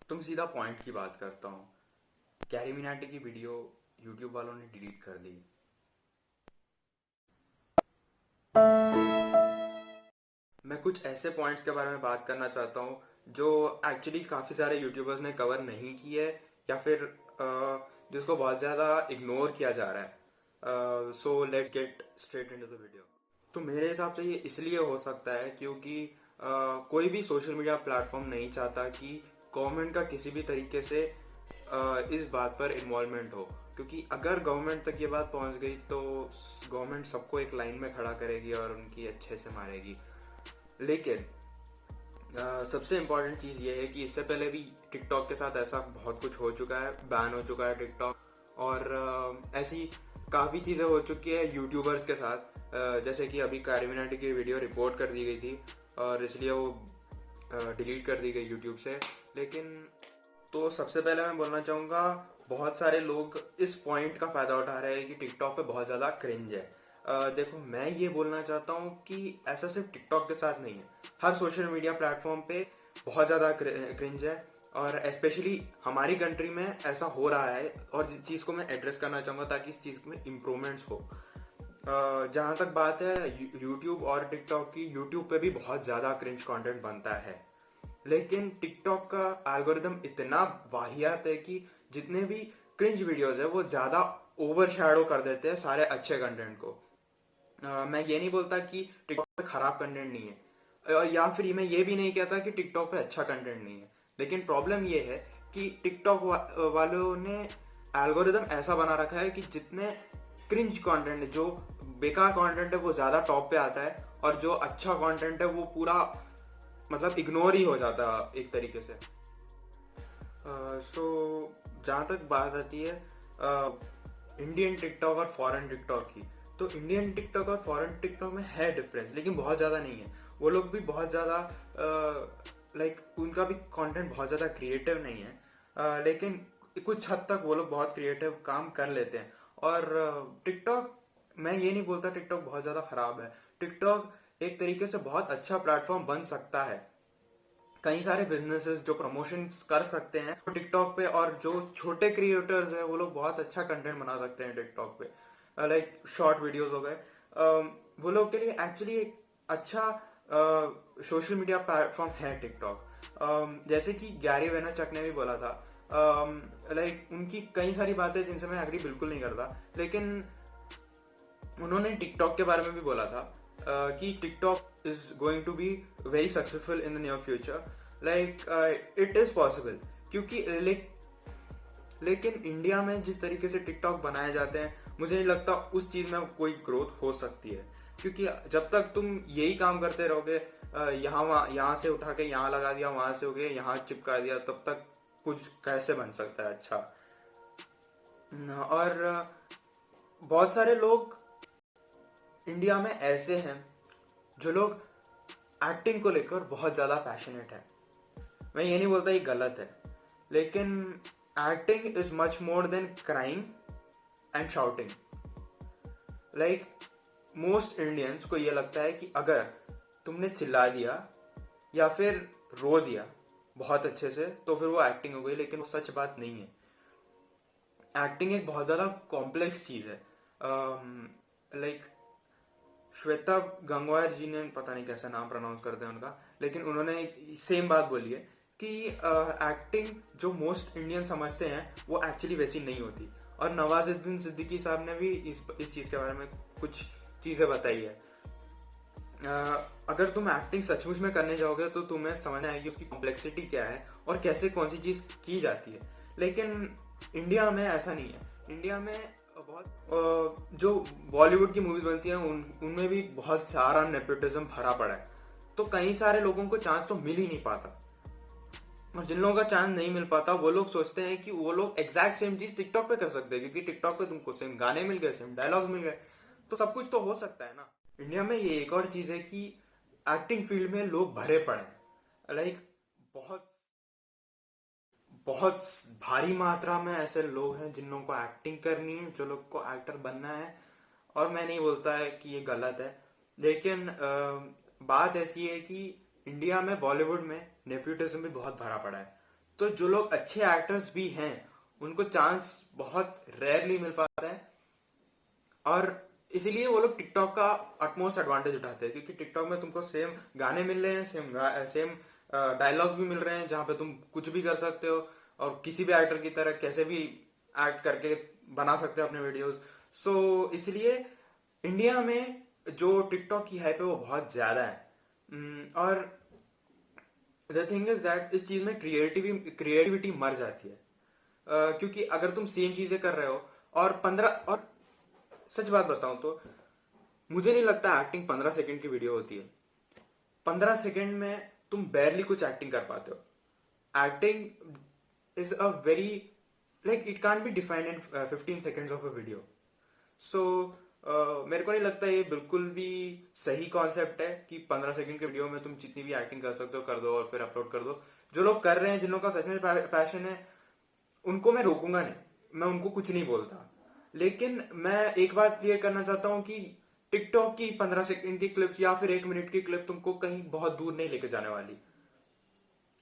तुम सीधा पॉइंट की बात करता हूँ। कैरी मिनाटी की वीडियो यूट्यूब वालों ने डिलीट कर दी। मैं कुछ ऐसे पॉइंट्स के बारे में बात करना चाहता हूँ जो एक्चुअली काफ़ी सारे यूट्यूबर्स ने कवर नहीं किए, या फिर जिसको बहुत ज़्यादा इग्नोर किया जा रहा है। So let's get straight into the video. तो मेरे हिसाब से ये इसलिए हो सकता है क्योंकि कोई भी सोशल मीडिया प्लेटफॉर्म नहीं चाहता कि गवर्नमेंट का किसी भी तरीके से इस बात पर इन्वॉल्वमेंट हो, क्योंकि अगर गवर्नमेंट तक ये बात पहुंच गई तो गवर्नमेंट सबको एक लाइन में खड़ा करेगी और उनकी अच्छे से मारेगी। लेकिन सबसे इम्पॉर्टेंट चीज़ ये है कि इससे पहले भी टिकटॉक के साथ ऐसा बहुत कुछ हो चुका है, बैन हो चुका है टिकटॉक। और ऐसी काफ़ी चीज़ें हो चुकी है यूट्यूबर्स के साथ। जैसे कि अभी कैरी मिनाटी की वीडियो रिपोर्ट कर दी गई थी और इसलिए वो डिलीट कर दी गई यूट्यूब से। लेकिन तो सबसे पहले मैं बोलना चाहूँगा, बहुत सारे लोग इस पॉइंट का फ़ायदा उठा रहे हैं कि टिकटॉक पे बहुत ज़्यादा क्रिंज है। देखो, मैं ये बोलना चाहता हूँ कि ऐसा सिर्फ टिकटॉक के साथ नहीं है, हर सोशल मीडिया प्लेटफॉर्म पे बहुत ज़्यादा क्रिंज है। और स्पेशली हमारी कंट्री में ऐसा हो रहा है, और जिस चीज़ को मैं एड्रेस करना चाहूँगा ताकि इस चीज़ में इम्प्रूवमेंट्स हो। जहाँ तक बात है यूट्यूब और टिकटॉक की, यूट्यूब पे भी बहुत ज़्यादा क्रिंज कंटेंट बनता है। लेकिन टिकटॉक का एल्गोरिदम इतना वाहियात है कि जितने भी क्रिंज वीडियोस है वो ज़्यादा ओवर शैडो कर देते हैं सारे अच्छे कंटेंट को। मैं ये नहीं बोलता कि टिकटॉक पे खराब कंटेंट नहीं है, या फिर मैं ये भी नहीं कहता कि टिकटॉक पे अच्छा कंटेंट नहीं है। लेकिन प्रॉब्लम ये है कि टिकटॉक वालों ने एल्गोरिदम ऐसा बना रखा है कि जितने क्रिंज कंटेंट, जो बेकार कंटेंट है, वो ज़्यादा टॉप पे आता है, और जो अच्छा कंटेंट है वो पूरा मतलब इग्नोर ही हो जाता है एक तरीके से। सो जहाँ तक बात आती है इंडियन टिकटॉक और फॉरेन टिकटॉक की, तो इंडियन टिकटॉक और फॉरेन टिकटॉक में है डिफरेंस, लेकिन बहुत ज़्यादा नहीं है। वो लोग भी बहुत ज़्यादा लाइक उनका भी कंटेंट बहुत ज़्यादा क्रिएटिव नहीं है, लेकिन कुछ हद तक वो लोग बहुत क्रिएटिव काम कर लेते हैं। और टिकटॉक, मैं ये नहीं बोलता टिकटॉक बहुत ज़्यादा ख़राब है। टिकटॉक एक तरीके से बहुत अच्छा प्लेटफॉर्म बन सकता है। कई सारे बिजनेसेस जो प्रमोशंस कर सकते हैं टिकटॉक पे, और जो छोटे क्रिएटर्स हैं वो लोग बहुत अच्छा कंटेंट बना सकते हैं टिकटॉक पे, लाइक शॉर्ट वीडियोस हो गए। वो लोग के लिए एक्चुअली एक अच्छा सोशल मीडिया प्लेटफॉर्म है टिकटॉक। जैसे कि गैरी वेनरचक ने भी बोला था, लाइक उनकी कई सारी बातें जिनसे मैं एग्री बिल्कुल नहीं करता, लेकिन उन्होंने टिकटॉक के बारे में भी बोला था कि TikTok is going to be very successful in the near future. Like it is possible, क्योंकि लेकिन इंडिया में जिस तरीके से टिकटॉक बनाए जाते हैं, मुझे नहीं लगता उस चीज़ में कोई ग्रोथ हो सकती है। क्योंकि जब तक तुम यही काम करते रहोगे, यहाँ से उठा के यहाँ लगा दिया, वहाँ से हो गया यहाँ चिपका दिया, तब तक कुछ कैसे बन सकता है अच्छा। और बहुत सारे लोग इंडिया में ऐसे हैं जो लोग एक्टिंग को लेकर बहुत ज़्यादा पैशनेट है। मैं ये नहीं बोलता ये गलत है, लेकिन acting is much more than crying and shouting. Like most Indians को ये लगता है कि अगर तुमने चिल्ला दिया या फिर रो दिया बहुत अच्छे से तो फिर वो एक्टिंग हो गई, लेकिन वो सच बात नहीं है। एक्टिंग एक बहुत ज़्यादा कॉम्प्लेक्स चीज़ है। लाइक श्वेता गंगवार जी ने, पता नहीं कैसा नाम प्रोनाउंस करते हैं उनका, लेकिन उन्होंने सेम बात बोली है कि एक्टिंग जो मोस्ट इंडियन समझते हैं वो एक्चुअली वैसी नहीं होती। और नवाजुद्दीन सिद्दीकी साहब ने भी इस चीज़ के बारे में कुछ चीज़ें बताई है। अगर तुम एक्टिंग सचमुच में करने जाओगे तो तुम्हें समझ आएगी उसकी कॉम्प्लेक्सिटी क्या है और कैसे कौन सी चीज़ की जाती है। लेकिन इंडिया में ऐसा नहीं है। इंडिया में बहुत जो बॉलीवुड की मूवीज बनती हैं उनमें भी बहुत सारा नेपोटिज्म भरा पड़ा है, तो कई सारे लोगों को चांस तो मिल ही नहीं पाता। और जिन लोगों का चांस नहीं मिल पाता वो लोग सोचते हैं कि वो लोग एग्जैक्ट सेम चीज टिकटॉक पे कर सकते हैं, क्योंकि टिकटॉक पे तुमको सेम गाने मिल गए, सेम डायलॉग मिल गए, तो सब कुछ तो हो सकता है ना। इंडिया में ये एक और चीज है कि एक्टिंग फील्ड में लोग भरे पड़े हैं। लाइक बहुत बहुत भारी मात्रा में ऐसे लोग हैं जिन लोगों को एक्टिंग करनी है, जो लोग को एक्टर बनना है। और मैं नहीं बोलता है कि ये गलत है, लेकिन बात ऐसी है कि इंडिया में बॉलीवुड में नेपोटिज्म भी बहुत भरा पड़ा है। तो जो लोग अच्छे एक्टर्स भी हैं उनको चांस बहुत रेयरली मिल पाता है, और इसीलिए वो लोग टिकटॉक का अटमोस्ट एडवांटेज उठाते हैं, क्योंकि टिकटॉक में तुमको सेम गाने मिल रहे हैं, सेम डायलॉग भी मिल रहे हैं, जहाँ पे तुम कुछ भी कर सकते हो और किसी भी एक्टर की तरह कैसे भी एक्ट करके बना सकते हो अपने वीडियोस। सो इसलिए इंडिया में जो टिकटॉक की हाइप है वो बहुत ज्यादा है। और द थिंग इज दैट इस चीज में क्रिएटिविटी मर जाती है। क्योंकि अगर तुम सेम चीजें कर रहे हो और 15 और सच बात बताऊं तो मुझे नहीं लगता एक्टिंग 15 सेकंड की वीडियो होती है। 15 सेकंड में तुम बैरली कुछ एक्टिंग कर पाते हो। Acting is a very, like it can't be defined in 15 seconds of a video. So मेरे को नहीं लगता ये बिल्कुल भी सही कॉन्सेप्ट है कि 15 सेकंड के वीडियो में तुम जितनी भी एक्टिंग कर सकते हो कर दो और फिर अपलोड कर दो। जो लोग कर रहे हैं, जिन लोगों का सच में पैशन है, उनको मैं रोकूंगा नहीं, मैं उनको कुछ नहीं बोलता। लेकिन मैं एक बात क्लियर करना चाहता हूँ कि टिकटॉक की 15 सेकंड की क्लिप्स या फिर 1 मिनट की क्लिप तुमको कहीं बहुत दूर नहीं लेके जाने वाली।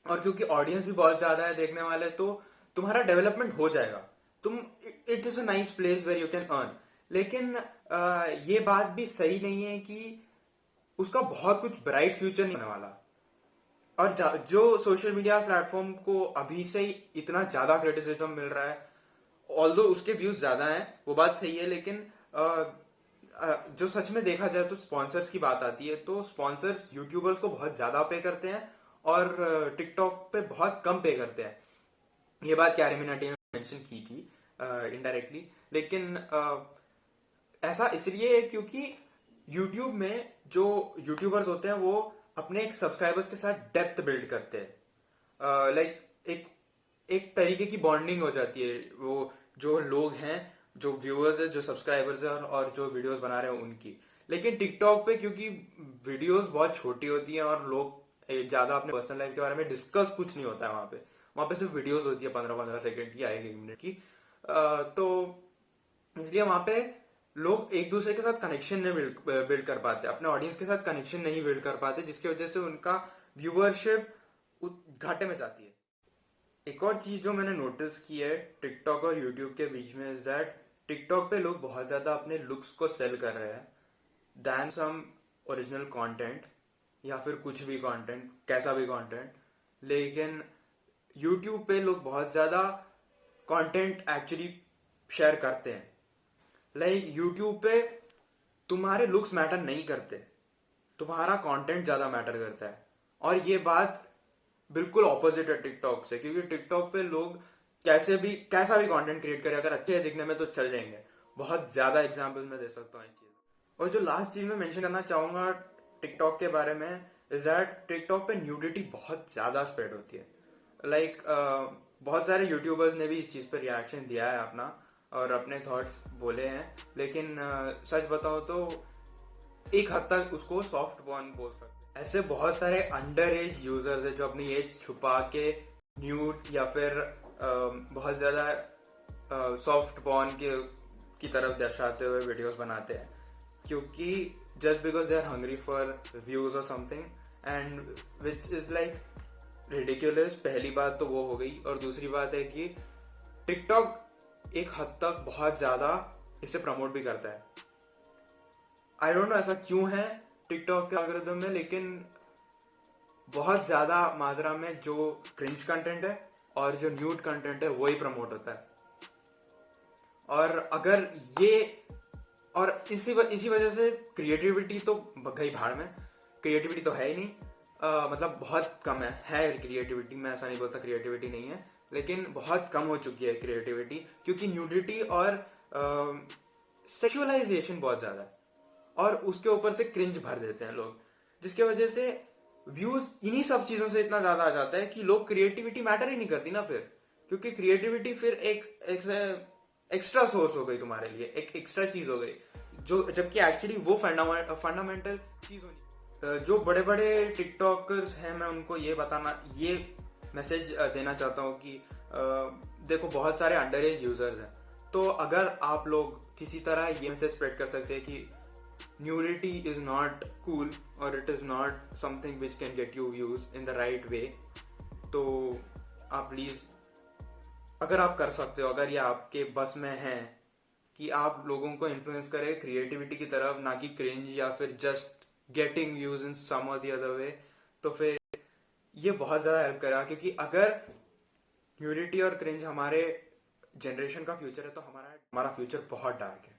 और क्योंकि ऑडियंस भी बहुत ज्यादा है देखने वाले, तो तुम्हारा डेवलपमेंट हो जाएगा। तुम, it is a nice place where you can earn. लेकिन ये बात भी सही नहीं है कि उसका बहुत कुछ ब्राइट फ्यूचर नहीं होने वाला। और जो सोशल मीडिया प्लेटफॉर्म को अभी से ही इतना ज्यादा क्रिटिसिज्म मिल रहा है, ऑल्दो उसके व्यूज ज्यादा हैं, वो बात सही है, लेकिन जो सच में देखा जाए तो स्पॉन्सर्स की बात आती है तो स्पॉन्सर्स यूट्यूबर्स को बहुत ज्यादा पे करते हैं और टिकटॉक पे बहुत कम पे करते हैं। ये बात कैरी मिनाटी ने मेंशन की थी इनडायरेक्टली। लेकिन ऐसा इसलिए है क्योंकि यूट्यूब में जो यूट्यूबर्स होते हैं वो अपने एक सब्सक्राइबर्स के साथ डेप्थ बिल्ड करते हैं। लाइक एक एक तरीके की बॉन्डिंग हो जाती है। वो जो लोग हैं, जो व्यूअर्स है, जो सब्सक्राइबर्स है और जो वीडियोस बना रहे हैं उनकी। लेकिन टिकटॉक पे क्योंकि वीडियोस बहुत छोटी होती हैं और लोग ज्यादा अपने पर्सनल लाइफ के बारे में डिस्कस कुछ नहीं होता है वहां पे सिर्फ वीडियोस होती है 15-15 सेकंड की या 1 मिनट की। तो इसलिए वहां पे लोग एक दूसरे के साथ कनेक्शन नहीं बिल्ड कर पाते, अपने ऑडियंस के साथ कनेक्शन नहीं बिल्ड कर पाते, जिसकी वजह से उनका व्यूअरशिप घाटे में जाती है। एक और चीज जो मैंने नोटिस की है टिकटॉक और यूट्यूब के बीच में इज दैट टिकटॉक पे लोग बहुत ज्यादा अपने लुक्स को सेल कर रहे हैं दैन सम ओरिजिनल कंटेंट या फिर कुछ भी कंटेंट, कैसा भी कंटेंट। लेकिन यूट्यूब पे लोग बहुत ज्यादा कंटेंट एक्चुअली शेयर करते हैं। लाइक यूट्यूब पे तुम्हारे लुक्स मैटर नहीं करते, तुम्हारा कंटेंट ज्यादा मैटर करता है। और ये बात बिल्कुल ऑपोजिट है टिकटॉक से, क्योंकि टिकटॉक पे लोग कैसा भी कंटेंट क्रिएट करे, अगर अच्छे दिखने में तो चल जाएंगे। बहुत ज्यादा एग्जांपल मैं दे सकता हूँ इस चीज में। और जो लास्ट चीज मैं मेंशन करना चाहूंगा टिकटॉक के बारे में इज दैट टिकटॉक पे न्यूडिटी बहुत ज्यादा स्प्रेड होती है। लाइक बहुत सारे यूट्यूबर्स ने भी इस चीज पर रिएक्शन दिया है अपना और अपने थॉट्स बोले हैं। लेकिन सच बताओ तो एक हद तक उसको सॉफ्ट पॉर्न बोल सकते हैं। ऐसे बहुत सारे अंडर एज यूजर्स है जो अपनी एज छुपा के न्यूड या फिर बहुत ज्यादा सॉफ्ट पॉर्न की तरफ दर्शाते हुए वीडियोस बनाते हैं, क्योंकि just because they are hungry for views और something, and which is like ridiculous. पहली बात तो वो हो गई, और दूसरी बात है कि टिकटॉक एक हद तक बहुत ज्यादा इसे प्रमोट भी करता है। आई डोंट नो ऐसा क्यों है टिकटॉक के एल्गोरिथम में, लेकिन बहुत ज्यादा मात्रा में जो क्रिंज कंटेंट है और जो न्यूड कंटेंट है वही प्रमोट होता है। और अगर ये और इसी वजह से क्रिएटिविटी तो गई भाड़ में, क्रिएटिविटी तो है ही नहीं। मतलब बहुत कम है क्रिएटिविटी। मैं ऐसा नहीं बोलता क्रिएटिविटी नहीं है, लेकिन बहुत कम हो चुकी है क्रिएटिविटी, क्योंकि न्यूडिटी और सेक्सुअलाइजेशन बहुत ज्यादा है और उसके ऊपर से क्रिंज भर देते हैं लोग, जिसके वजह से व्यूज इन्हीं सब चीजों से इतना ज्यादा आ जाता है कि लोग क्रिएटिविटी मैटर ही नहीं करती ना फिर, क्योंकि क्रिएटिविटी फिर एक एक्स्ट्रा सोर्स हो गई तुम्हारे लिए, एक एक्स्ट्रा चीज हो गई, जो जबकि एक्चुअली वो फंडामेंटल चीज होनी। जो बड़े बड़े टिकटॉकर्स हैं मैं उनको ये मैसेज देना चाहता हूँ कि देखो बहुत सारे अंडर एज यूजर्स हैं, तो अगर आप लोग किसी तरह ये मैसेज स्प्रेड कर सकते हैं कि nudity is not cool or it is not something which can get you views in the right way, तो आप प्लीज, अगर आप कर सकते हो, अगर ये आपके बस में है कि आप लोगों को इन्फ्लुएंस करें क्रिएटिविटी की तरफ, ना कि क्रिंज या फिर जस्ट गेटिंग व्यूज इन सम और द अदर वे, तो फिर ये बहुत ज़्यादा हेल्प करेगा। क्योंकि अगर न्यूडिटी और क्रिंज हमारे जनरेशन का फ्यूचर है तो हमारा हमारा फ्यूचर बहुत डार्क है।